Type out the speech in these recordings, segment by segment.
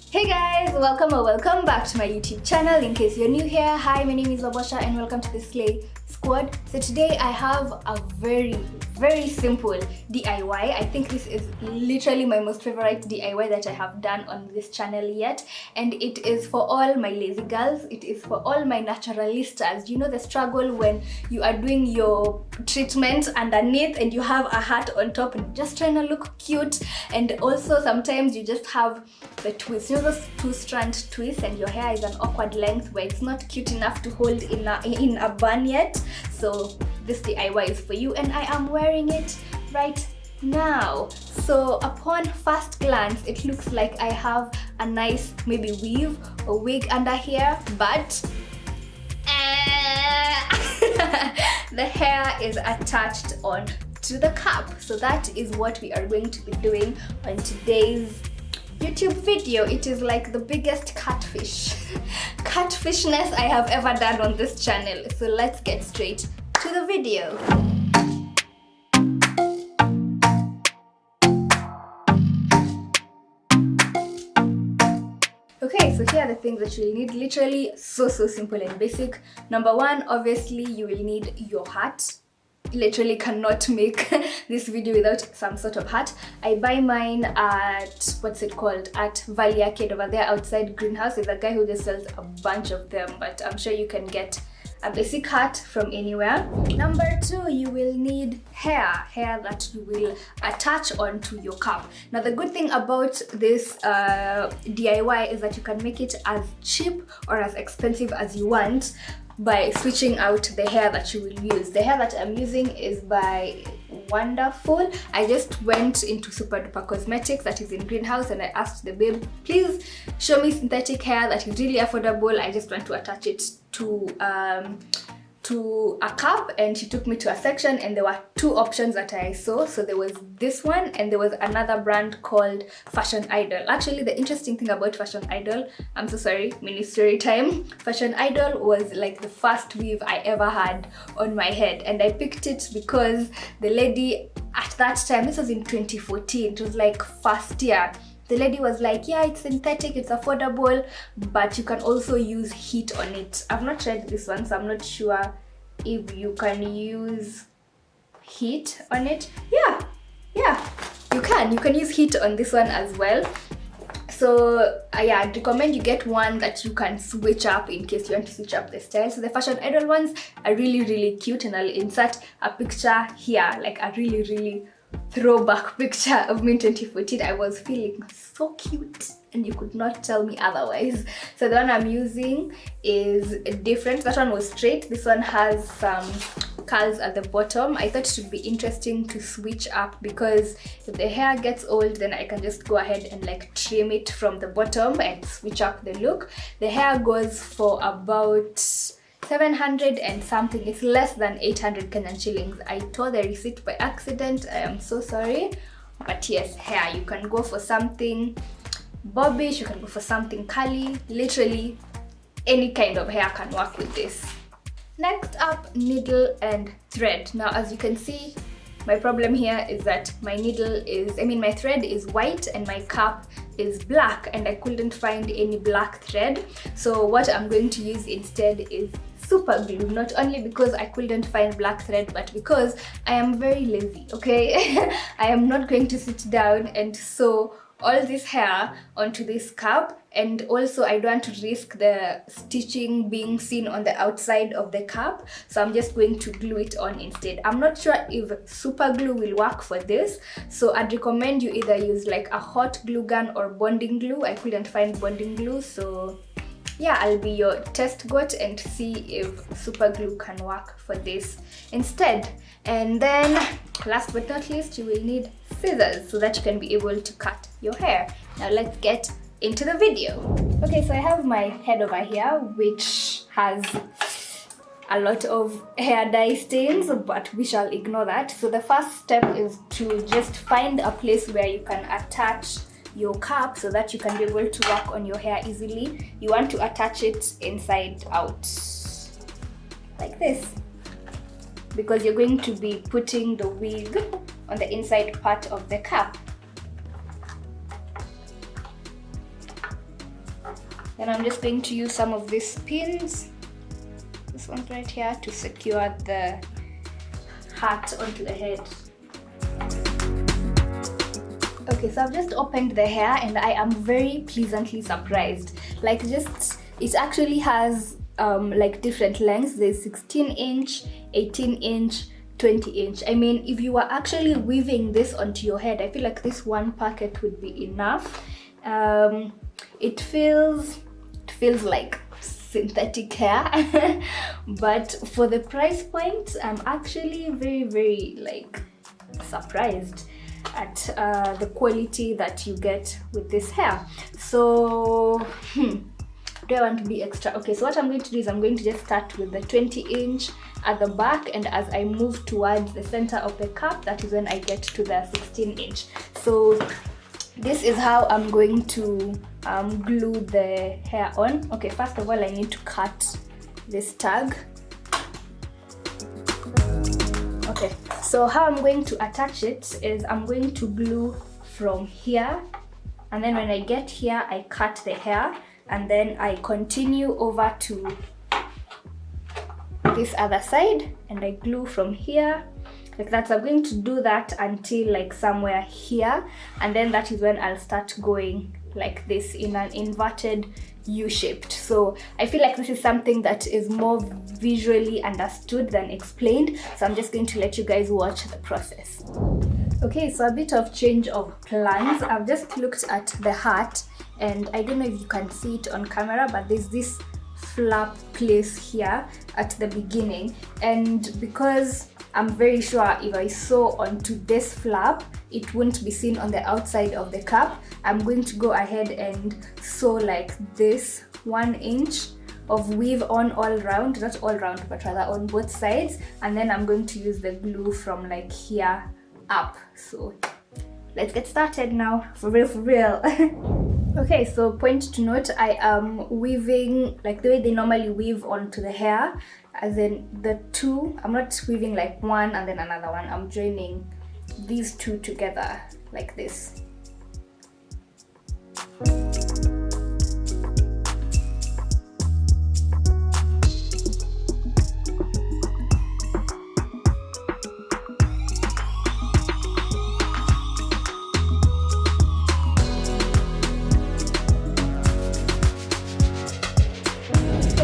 Hey guys, welcome or welcome back to my YouTube channel. In case you're new here, hi, my name is Wabosha and welcome to the Slay Squad. So today I have a very simple DIY. I think this is literally my most favorite DIY that I have done on this channel yet, and it is for all my lazy girls. It is for all my naturalistas. You know the struggle when you are doing your treatment underneath and you have a hat on top and just trying to look cute, and also sometimes you just have the twist, you know, those two-strand twists, and your hair is an awkward length where it's not cute enough to hold in a bun yet. So this DIY is for you, and I am wearing it right now. So upon first glance, it looks like I have a nice maybe weave or wig under here, but the hair is attached on to the cap. So that is what we are going to be doing on today's YouTube video. It is like the biggest catfishness I have ever done on this channel. So let's get straight to the video. Okay, so here are the things that you will need. Literally so simple and basic. Number one, obviously you will need your hat. Literally cannot make this video without some sort of hat. I buy mine at, what's it called, at Valley Arcade over there outside Greenhouse. There's a guy who just sells a bunch of them, but I'm sure you can get a basic hat from anywhere. Number two, you will need hair that you will attach onto your cap. Now the good thing about this DIY is that you can make it as cheap or as expensive as you want by switching out the hair that you will use. The hair that I'm using is by Wonderful. I just went into Super Duper Cosmetics that is in Greenhouse, and I asked the babe, please show me synthetic hair that is really affordable. I just want to attach it to a cap, and she took me to a section and there were two options that I saw. So there was this one and there was another brand called Fashion Idol. Actually, the interesting thing about Fashion Idol, I'm so sorry, mini story time. Fashion Idol was like the first weave I ever had on my head, and I picked it because the lady at that time, this was in 2014, it was like first year, the lady was like, yeah, it's synthetic, it's affordable, but you can also use heat on it. I've not tried this one, so I'm not sure if you can use heat on it. Yeah, you can use heat on this one as well. So yeah, I'd recommend you get one that you can switch up in case you want to switch up the style. So the Fashion Idol ones are really cute, and I'll insert a picture here, like a really throwback picture of me in 2014. I was feeling so cute and you could not tell me otherwise. So the one I'm using is different. That one was straight. This one has some curls at the bottom. I thought it would be interesting to switch up, because if the hair gets old, then I can just go ahead and like trim it from the bottom and switch up the look. The hair goes for about 700 and something. It's less than 800 Kenyan shillings. I tore the receipt by accident. I am so sorry. But yes, hair, you can go for something bobbish, you can go for something curly. Literally any kind of hair can work with this. Next up, needle and thread. Now as you can see, my problem here is that my my thread is white and my cap is black, and I couldn't find any black thread. So what I'm going to use instead is super glue, not only because I couldn't find black thread, but because I am very lazy, okay? I am not going to sit down and sew all this hair onto this cap, and also I don't want to risk the stitching being seen on the outside of the cap, so I'm just going to glue it on instead. I'm not sure if super glue will work for this, so I'd recommend you either use like a hot glue gun or bonding glue. I couldn't find bonding glue, so yeah, I'll be your test goat and see if super glue can work for this instead. And then last but not least, you will need scissors so that you can be able to cut your hair. Now let's get into the video. Okay, so I have my head over here, which has a lot of hair dye stains, but we shall ignore that. So the first step is to just find a place where you can attach your cap so that you can be able to work on your hair easily. You want to attach it inside out like this, because you're going to be putting the wig on the inside part of the cap. Then I'm just going to use some of these pins, this one right here, to secure the hat onto the head. Okay, so I've just opened the hair and I am very pleasantly surprised. Like, just, it actually has like different lengths. There's 16-inch, 18-inch, 20-inch. I mean, if you were actually weaving this onto your head, I feel like this one packet would be enough. It feels like synthetic hair, but for the price point, I'm actually very like surprised at the quality that you get with this hair. So do I want to be extra? Okay, so what I'm going to do is I'm going to just start with the 20-inch at the back, and as I move towards the center of the cap, that is when I get to the 16-inch. So this is how I'm going to glue the hair on. Okay, first of all, I need to cut this tag. Okay, so how I'm going to attach it is I'm going to glue from here, and then when I get here, I cut the hair, and then I continue over to this other side, and I glue from here like that. So I'm going to do that until like somewhere here, and then that is when I'll start going like this in an inverted U-shaped. So I feel like this is something that is more visually understood than explained, so I'm just going to let you guys watch the process. Okay, so a bit of change of plans. I've just looked at the hat, and I don't know if you can see it on camera, but there's this flap place here at the beginning, and because I'm very sure if I sew onto this flap, it won't be seen on the outside of the cap, I'm going to go ahead and sew like this 1 inch of weave on all round, not all round but rather on both sides, and then I'm going to use the glue from like here up. So let's get started now, for real. Okay, so point to note, I am weaving like the way they normally weave onto the hair, as in the two. I'm not weaving like one and then another one. I'm joining these two together like this.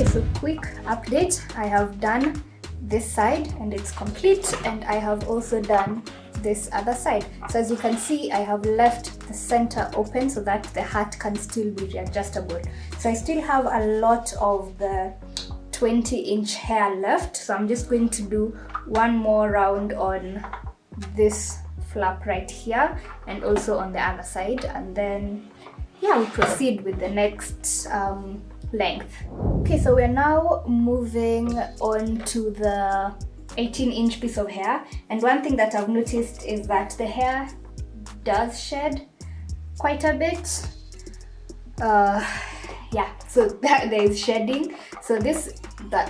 So quick update, I have done this side and it's complete, and I have also done this other side. So as you can see, I have left the center open so that the hat can still be readjustable. So I still have a lot of the 20-inch hair left, so I'm just going to do one more round on this flap right here and also on the other side, and then yeah, we'll proceed with the next length. Okay, so we're now moving on to the 18-inch piece of hair, and one thing that I've noticed is that the hair does shed quite a bit. Yeah, so there is shedding. So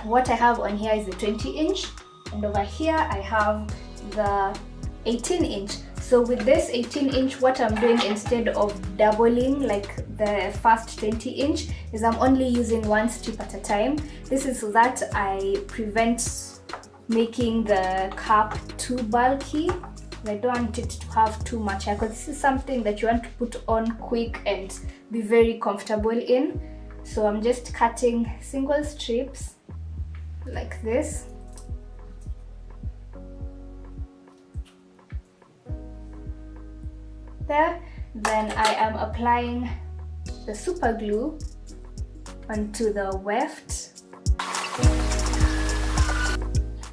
what I have on here is the 20-inch, and over here I have the 18-inch. So with this 18-inch, what I'm doing instead of doubling like the first 20-inch is I'm only using one strip at a time. This is so that I prevent making the cap too bulky. I don't want it to have too much hair, because this is something that you want to put on quick and be very comfortable in. So I'm just cutting single strips like this. There, then I am applying the super glue onto the weft.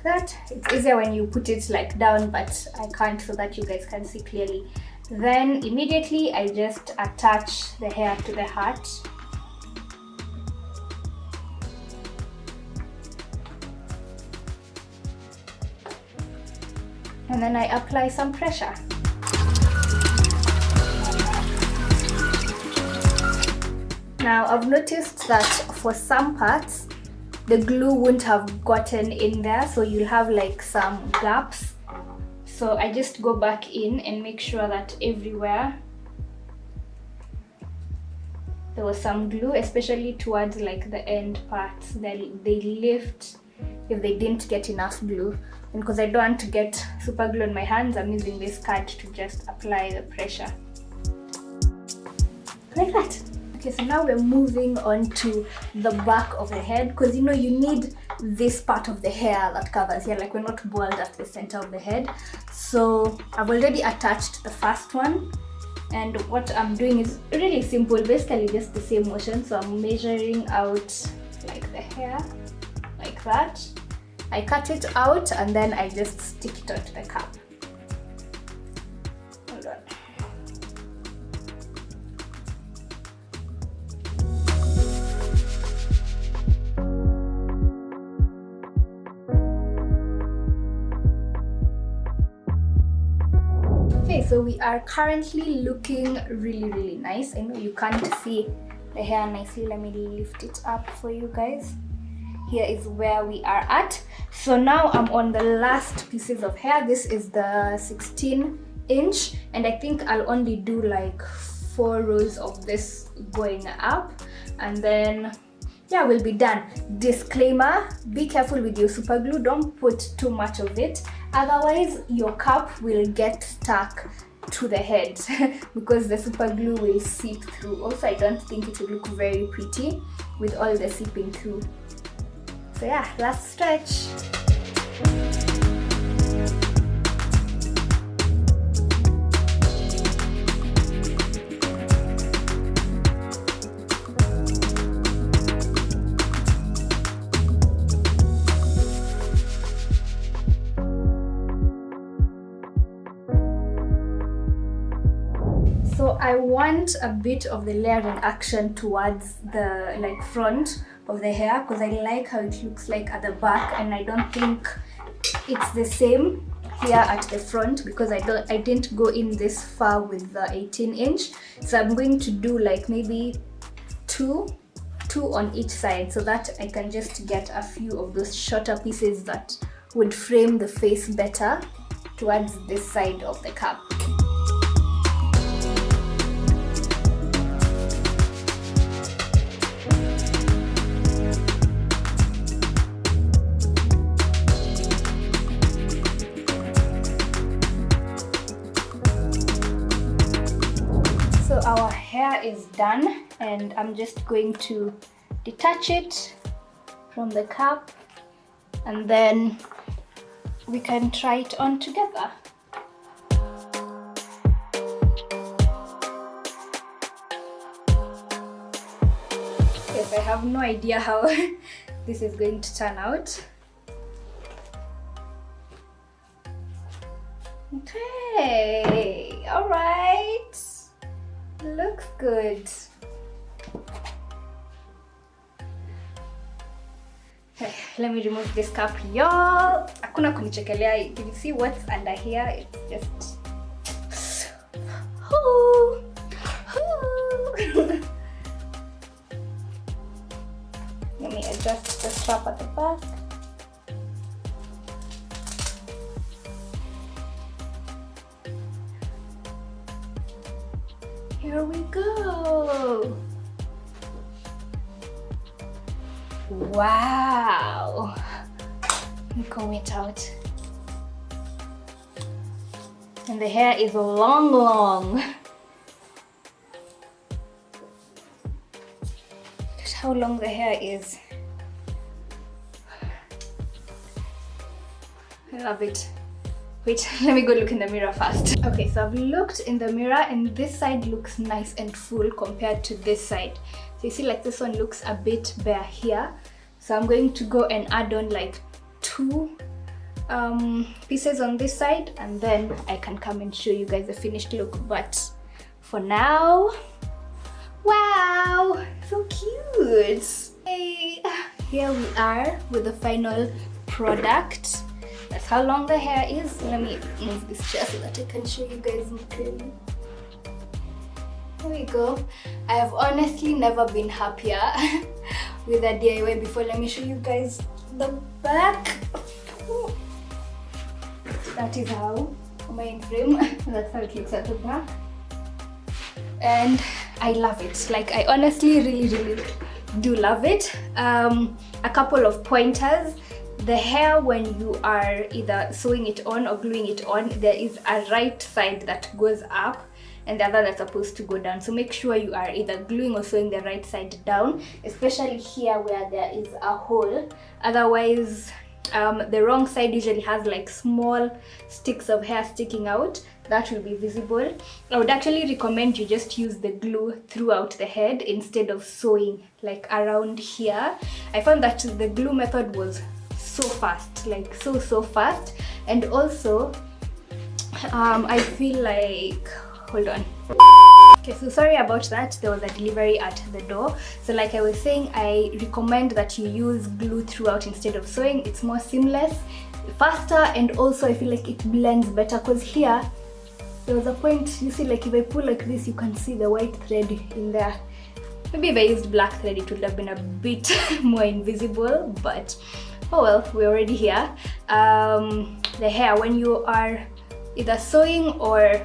That it's easier when you put it like down, but I can't, so that you guys can see clearly. Then immediately I just attach the hair to the hat. And then I apply some pressure. Now I've noticed that for some parts the glue won't have gotten in there, so you'll have like some gaps. So I just go back in and make sure that everywhere there was some glue, especially towards like the end parts. They lift if they didn't get enough glue. And because I don't want to get super glue on my hands, I'm using this card to just apply the pressure. Like that. Okay, so now we're moving on to the back of the head, because you know you need this part of the hair that covers here, like we're not bald at the center of the head. So I've already attached the first one, and what I'm doing is really simple, basically just the same motion. So I'm measuring out like the hair like that. I cut it out and then I just stick it onto the cap. Hold on. Okay, so we are currently looking really nice. I know you can't see the hair nicely. Let me lift it up for you guys. Here is where we are at. So now I'm on the last pieces of hair. This is the 16-inch, and I think I'll only do like 4 rows of this going up, and then yeah, we'll be done. Disclaimer, be careful with your super glue. Don't put too much of it, otherwise your cap will get stuck to the head because the super glue will seep through. Also, I don't think it will look very pretty with all the seeping through. So yeah, last stretch. So I want a bit of the layering action towards the like front of the hair, because I like how it looks like at the back, and I don't think it's the same here at the front because I didn't go in this far with the 18-inch. So I'm going to do like maybe two on each side, so that I can just get a few of those shorter pieces that would frame the face better towards this side of the cap. So our hair is done, and I'm just going to detach it from the cap, and then we can try it on together. Yes, I have no idea how this is going to turn out. Okay, all right. Looks good. Okay, let me remove this cap, y'all. Hakuna kunichekelea. Can you see what's under here? It's just ooh. Ooh. Let me adjust the strap at the back. Here we go. Wow. Let me comb it out. And the hair is long. Look at how long the hair is. I love it. Wait, let me go look in the mirror first. Okay, so I've looked in the mirror, and this side looks nice and full compared to this side. So you see, like this one looks a bit bare here. So I'm going to go and add on like 2 pieces on this side, and then I can come and show you guys the finished look. But for now, wow, so cute. Hey, here we are with the final product. That's how long the hair is. Let me move this chair so that I can show you guys more clearly. Here we go. I have honestly never been happier with a DIY before. Let me show you guys the back. That is how my frame. That's how it looks at the back. And I love it. Like, I honestly really do love it. A couple of pointers. The hair, when you are either sewing it on or gluing it on, there is a right side that goes up and the other that's supposed to go down. So make sure you are either gluing or sewing the right side down, especially here where there is a hole. Otherwise, the wrong side usually has like small sticks of hair sticking out. That will be visible. I would actually recommend you just use the glue throughout the head instead of sewing like around here. I found that the glue method was so fast, like so fast. And also I feel like, hold on, okay, so sorry about that, there was a delivery at the door. So like I was saying, I recommend that you use glue throughout instead of sewing. It's more seamless, faster, and also I feel like it blends better, because here there was a point, you see, like if I pull like this, you can see the white thread in there. Maybe if I used black thread it would have been a bit more invisible, but oh well, we're already here. The hair, when you are either sewing or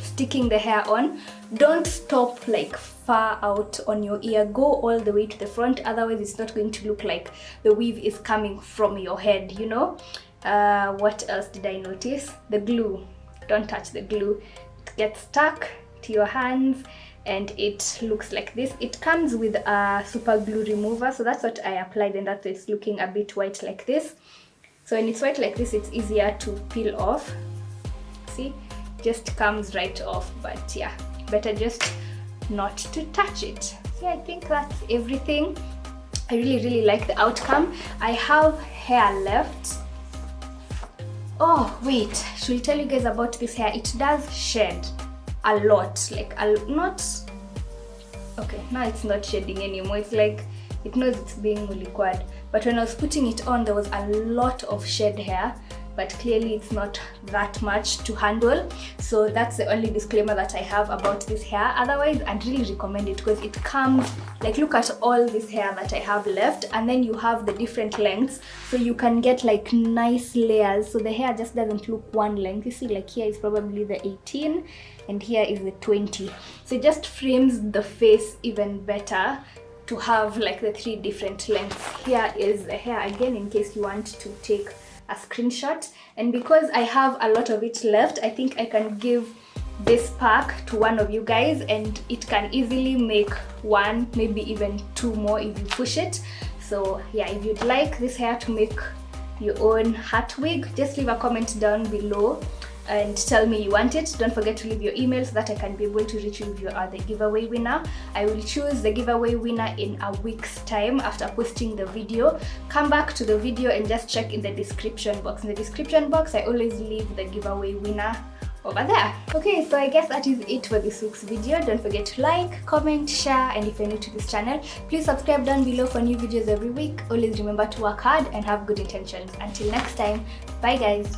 sticking the hair on, don't stop like far out on your ear. Go all the way to the front, otherwise it's not going to look like the weave is coming from your head, you know. What else did I notice? The glue. Don't touch the glue. It gets stuck to your hands and it looks like this. It comes with a super glue remover, so that's what I applied, and that's why it's looking a bit white like this. So when it's white like this, it's easier to peel off. See, just comes right off. But yeah, better just not to touch it. So I think that's everything. I really like the outcome. I have hair left. Oh wait, should I tell you guys about this hair? It does shed a lot, like not okay, now it's not shedding anymore. It's like it knows it's being liquid, but when I was putting it on there was a lot of shed hair, but clearly it's not that much to handle. So that's the only disclaimer that I have about this hair. Otherwise, I'd really recommend it because it comes, like, look at all this hair that I have left, and then you have the different lengths, so you can get like nice layers, so the hair just doesn't look one length. You see, like here is probably the 18 and here is the 20, so it just frames the face even better to have like the 3 different lengths. Here is the hair again in case you want to take a screenshot, and because I have a lot of it left, I think I can give this pack to one of you guys and it can easily make 1, maybe even 2 more if you push it. So yeah, if you'd like this hair to make your own hat wig, just leave a comment down below and tell me you want it. Don't forget to leave your email so that I can be able to reach you if you are the giveaway winner. I will choose the giveaway winner in a week's time after posting the video. Come back to the video and just check in the description box. In the description box, I always leave the giveaway winner over there. Okay, so I guess that is it for this week's video. Don't forget to like, comment, share, and if you're new to this channel, please subscribe down below for new videos every week. Always remember to work hard and have good intentions. Until next time, bye guys.